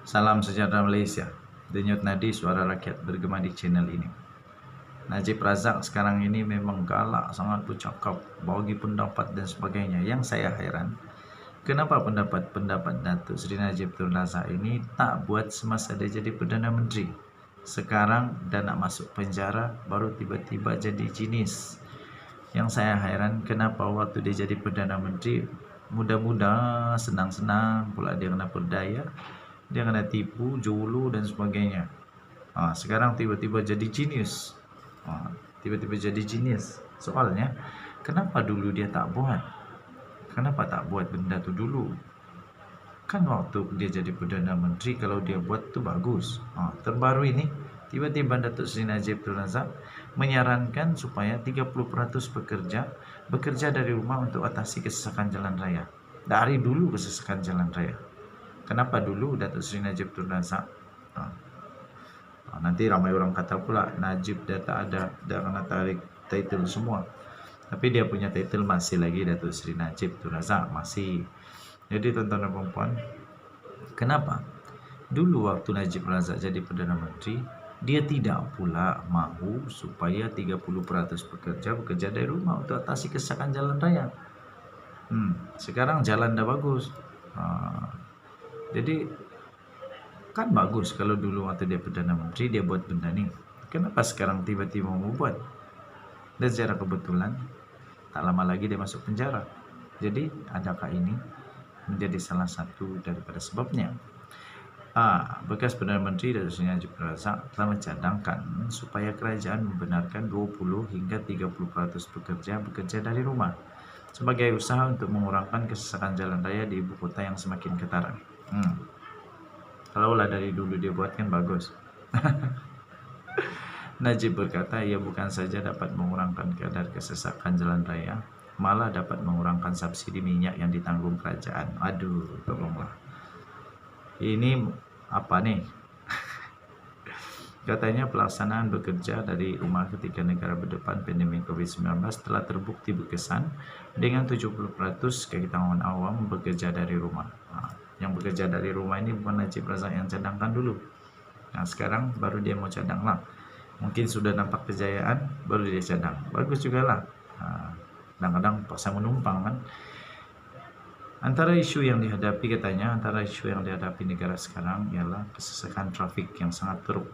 Salam sejahtera Malaysia. Denyut nadi suara rakyat bergema di channel ini. Najib Razak sekarang ini memang galak, sangat bercakap, bagi pendapat dan sebagainya. Yang saya heran, kenapa pendapat-pendapat Datuk Seri Najib Tun Razak ini tak buat semasa dia jadi Perdana Menteri. Sekarang dah nak masuk penjara, baru tiba-tiba jadi jinis. Yang saya heran, kenapa waktu dia jadi Perdana Menteri, muda-muda, senang-senang, pula dia kena berdaya, dia kena tipu, julu dan sebagainya. Sekarang tiba-tiba jadi jenius. Tiba-tiba jadi jenius. Soalnya, kenapa dulu dia tak buat? Kenapa tak buat benda tu dulu? Kan waktu dia jadi Perdana Menteri, kalau dia buat tu bagus. Terbaru ini, tiba-tiba Datuk Seri Najib Tun Razak menyarankan supaya 30% bekerja dari rumah untuk atasi kesesakan jalan raya. Dari dulu kesesakan jalan raya. Kenapa dulu Datuk Seri Najib Tun Razak? Nanti ramai orang kata pula Najib dia tak ada, dia kena tarik title semua. Tapi dia punya title masih lagi Datuk Seri Najib Tun Razak, masih. Jadi tuan-tuan dan puan-puan, kenapa? Dulu waktu Najib Razak jadi Perdana Menteri, dia tidak pula mahu supaya 30% bekerja dari rumah untuk atasi kesesakan jalan raya. Sekarang jalan dah bagus. Jadi kan bagus kalau dulu waktu dia Perdana Menteri dia buat benda ni. Kenapa sekarang tiba-tiba mau buat? Dan secara kebetulan tak lama lagi dia masuk penjara. Jadi adakah ini menjadi salah satu daripada sebabnya? Bekas Perdana Menteri Datuk Seri Najib Razak telah mencadangkan supaya kerajaan membenarkan 20 hingga 30% bekerja dari rumah sebagai usaha untuk mengurangkan kesesakan jalan raya di ibu kota yang semakin ketara. Kalaulah dari dulu dia buat kan bagus. Najib berkata ia bukan saja dapat mengurangkan kadar kesesakan jalan raya, malah dapat mengurangkan subsidi minyak yang ditanggung kerajaan. Aduh, tolonglah. Ini apa nih? Katanya pelaksanaan bekerja dari rumah ketika negara berdepan pandemi COVID-19 telah terbukti berkesan dengan 70% kalangan awam bekerja dari rumah. Yang bekerja dari rumah ini bukan Najib Razak yang cadangkan dulu. Sekarang baru dia mau cadang lah. Mungkin sudah nampak kejayaan, baru dia cadang. Bagus juga lah. Kadang-kadang paksa menumpang kan. Antara isu yang dihadapi negara sekarang ialah kesesakan trafik yang sangat teruk,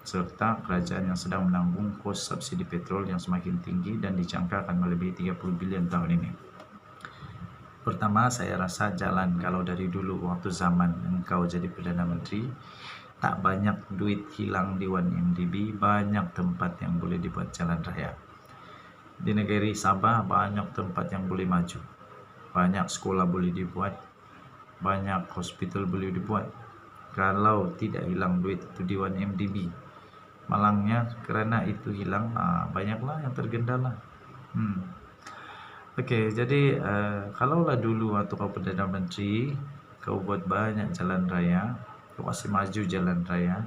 serta kerajaan yang sedang menanggung kos subsidi petrol yang semakin tinggi dan dijangka akan melebihi 30 bilion tahun ini. Pertama, saya rasa jalan kalau dari dulu waktu zaman engkau jadi Perdana Menteri, tak banyak duit hilang di 1MDB, banyak tempat yang boleh dibuat jalan raya. Di negeri Sabah banyak tempat yang boleh maju. Banyak sekolah boleh dibuat, banyak hospital boleh dibuat. Kalau tidak hilang duit itu di 1MDB. Malangnya kerana itu hilang, banyaklah yang tergendala. Okey, jadi kalaulah dulu waktu kau Perdana Menteri, kau buat banyak jalan raya, kau masih maju jalan raya,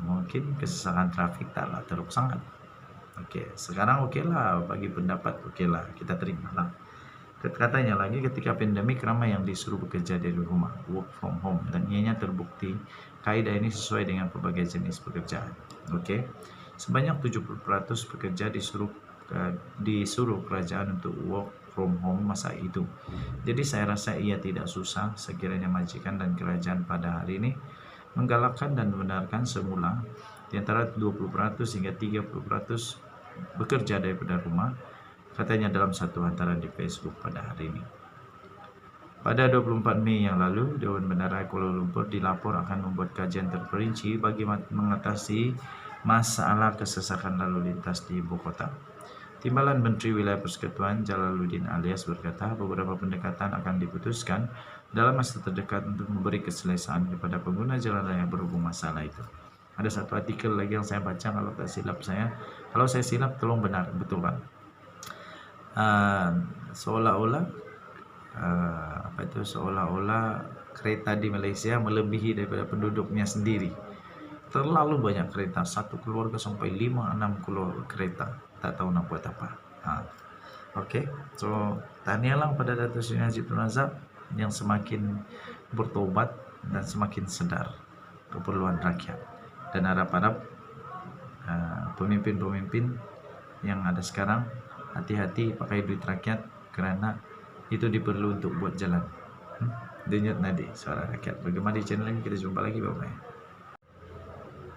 mungkin kesesakan trafik taklah teruk sangat. Okey, sekarang okeylah, bagi pendapat okeylah, kita terima lah. Katanya lagi ketika pandemik ramai yang disuruh bekerja dari rumah, work from home, dan ianya terbukti kaedah ini sesuai dengan pelbagai jenis pekerjaan. Okey, sebanyak 70% pekerja disuruh kerajaan untuk work from home masa itu. Jadi saya rasa ia tidak susah sekiranya majikan dan kerajaan pada hari ini menggalakkan dan membenarkan semula di antara 20% hingga 30% bekerja daripada rumah, katanya dalam satu hantaran di Facebook pada hari ini. Pada 24 Mei yang lalu, Dewan Bandaraya Kuala Lumpur dilapor akan membuat kajian terperinci bagi mengatasi masalah kesesakan lalu lintas di ibu kota. Timbalan Menteri Wilayah Persekutuan Jalaluddin Alias berkata beberapa pendekatan akan diputuskan dalam masa terdekat untuk memberi keselesaan kepada pengguna jalan raya berhubung masalah itu. Ada satu artikel lagi yang saya baca, kalau tak silap saya. Kalau saya silap, tolong benar, betul kan? Seolah-olah kereta di Malaysia melebihi daripada penduduknya sendiri. Terlalu banyak kereta, satu keluarga sampai 5-6 keluarga kereta, tak tahu nak buat apa. Okey, so tahniahlah pada Datuk Seri Najib Tun Razak yang semakin bertobat dan semakin sadar keperluan rakyat. Dan harap-harap pemimpin-pemimpin yang ada sekarang hati-hati pakai duit rakyat, karena itu diperlu untuk buat jalan. Denyut nadi suara rakyat. Bergema di channel ini, kita jumpa lagi, bye-bye.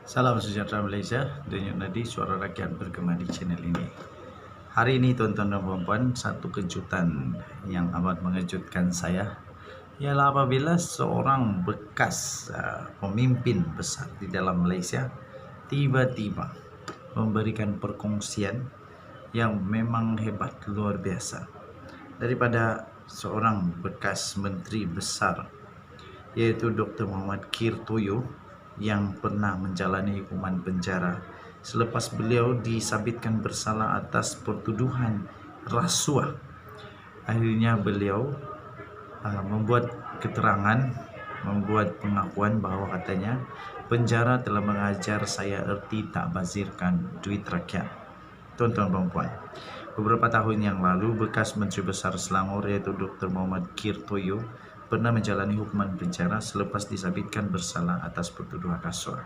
Salam sejahtera Malaysia. Denyut nadi suara rakyat bergema di channel ini. Hari ini tuan-tuan dan puan-puan, satu kejutan yang amat mengejutkan saya ialah apabila seorang bekas pemimpin besar di dalam Malaysia tiba-tiba memberikan perkongsian yang memang hebat, luar biasa, daripada seorang bekas menteri besar, yaitu Dr. Muhammad Kir Toyo, yang pernah menjalani hukuman penjara selepas beliau disabitkan bersalah atas pertuduhan rasuah. Akhirnya beliau membuat keterangan, membuat pengakuan bahwa katanya penjara telah mengajar saya erti tak bazirkan duit rakyat. Tuan-tuan dan puan, beberapa tahun yang lalu bekas Menteri Besar Selangor yaitu Dr. Muhammad Kir Toyo pernah menjalani hukuman penjara selepas disabitkan bersalah atas pertuduhan rasuah.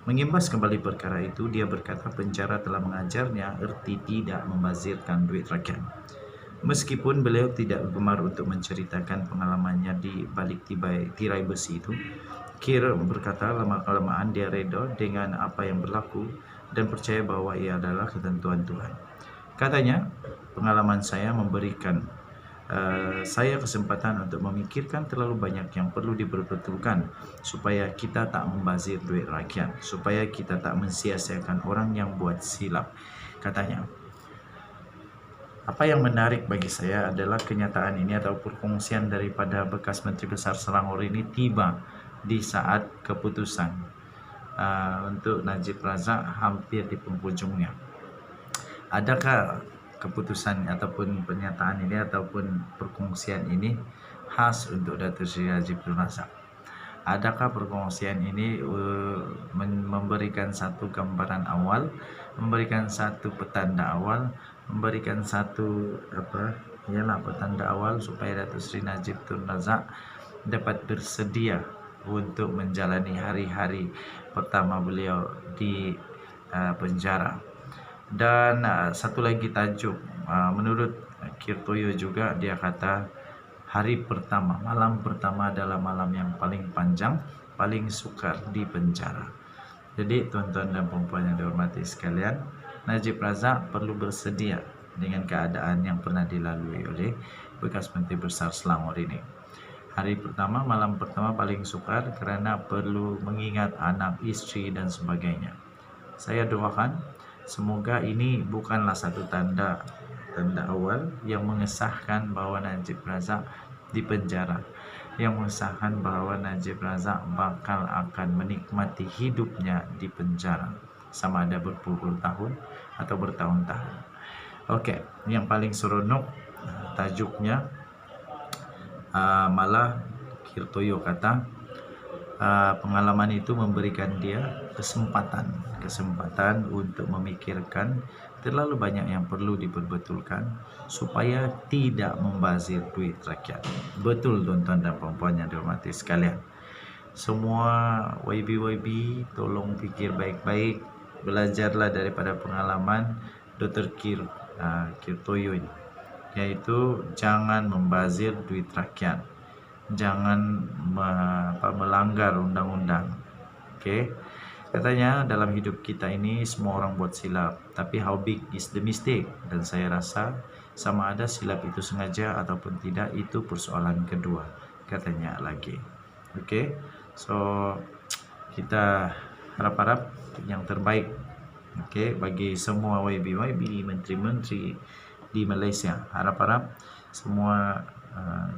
Mengimbas kembali perkara itu, dia berkata penjara telah mengajarnya erti tidak membazirkan duit rakyat. Meskipun beliau tidak gemar untuk menceritakan pengalamannya di balik tirai besi itu, Kir berkata lama-kelamaan dia reda dengan apa yang berlaku dan percaya bahwa ia adalah ketentuan Tuhan. Katanya, pengalaman saya memberikan saya kesempatan untuk memikirkan terlalu banyak yang perlu diperbetulkan supaya kita tak membazir duit rakyat, supaya kita tak mensia-siakan orang yang buat silap. Katanya, apa yang menarik bagi saya adalah kenyataan ini atau perkongsian daripada bekas Menteri Besar Selangor ini tiba di saat keputusan untuk Najib Razak hampir di penghujungnya. Adakah keputusan ataupun pernyataan ini ataupun perkongsian ini khas untuk Datuk Seri Najib Razak? Adakah perkongsian ini memberikan satu gambaran awal, memberikan satu petanda awal, memberikan satu petanda awal supaya Datuk Seri Najib Tun Razak dapat bersedia untuk menjalani hari-hari pertama beliau di penjara. Dan satu lagi tajuk, menurut Kir Toyo juga, dia kata hari pertama, malam pertama adalah malam yang paling panjang, paling sukar di penjara. Jadi tuan-tuan dan puan-puan yang dihormati sekalian, Najib Razak perlu bersedia dengan keadaan yang pernah dilalui oleh bekas Menteri Besar Selangor ini. Hari pertama, malam pertama paling sukar kerana perlu mengingat anak, isteri dan sebagainya. Saya doakan semoga ini bukanlah satu tanda awal yang mengesahkan bahawa Najib Razak di penjara, yang mengesahkan bahawa Najib Razak bakal akan menikmati hidupnya di penjara, sama ada berpuluh tahun atau bertahun-tahun. Okey, yang paling seronok tajuknya malah Kir Toyo kata pengalaman itu memberikan dia kesempatan untuk memikirkan terlalu banyak yang perlu diperbetulkan supaya tidak membazir duit rakyat. Betul tuan-tuan dan puan-puan yang dihormati sekalian. Semua YB tolong fikir baik-baik, belajarlah daripada pengalaman Dr. Kir Toyo ini, yaitu jangan membazir duit rakyat, jangan melanggar undang-undang. Okey, katanya dalam hidup kita ini semua orang buat silap, tapi how big is the mistake? Dan saya rasa sama ada silap itu sengaja ataupun tidak, itu persoalan kedua, katanya lagi. Okey, so kita harap-harap yang terbaik, okey, bagi semua YB menteri-menteri di Malaysia. Harap-harap semua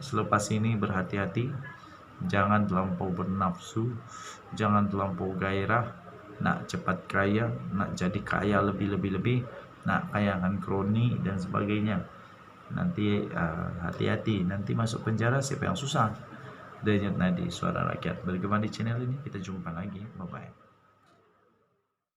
selepas ini berhati-hati, jangan terlampau bernafsu, jangan terlampau gairah, nak cepat kaya, nak jadi kaya lebih-lebih, nak kayakan kroni dan sebagainya. Nanti hati-hati, nanti masuk penjara siapa yang susah. Denyut nadi suara rakyat bergema di channel ini, kita jumpa lagi, bye bye.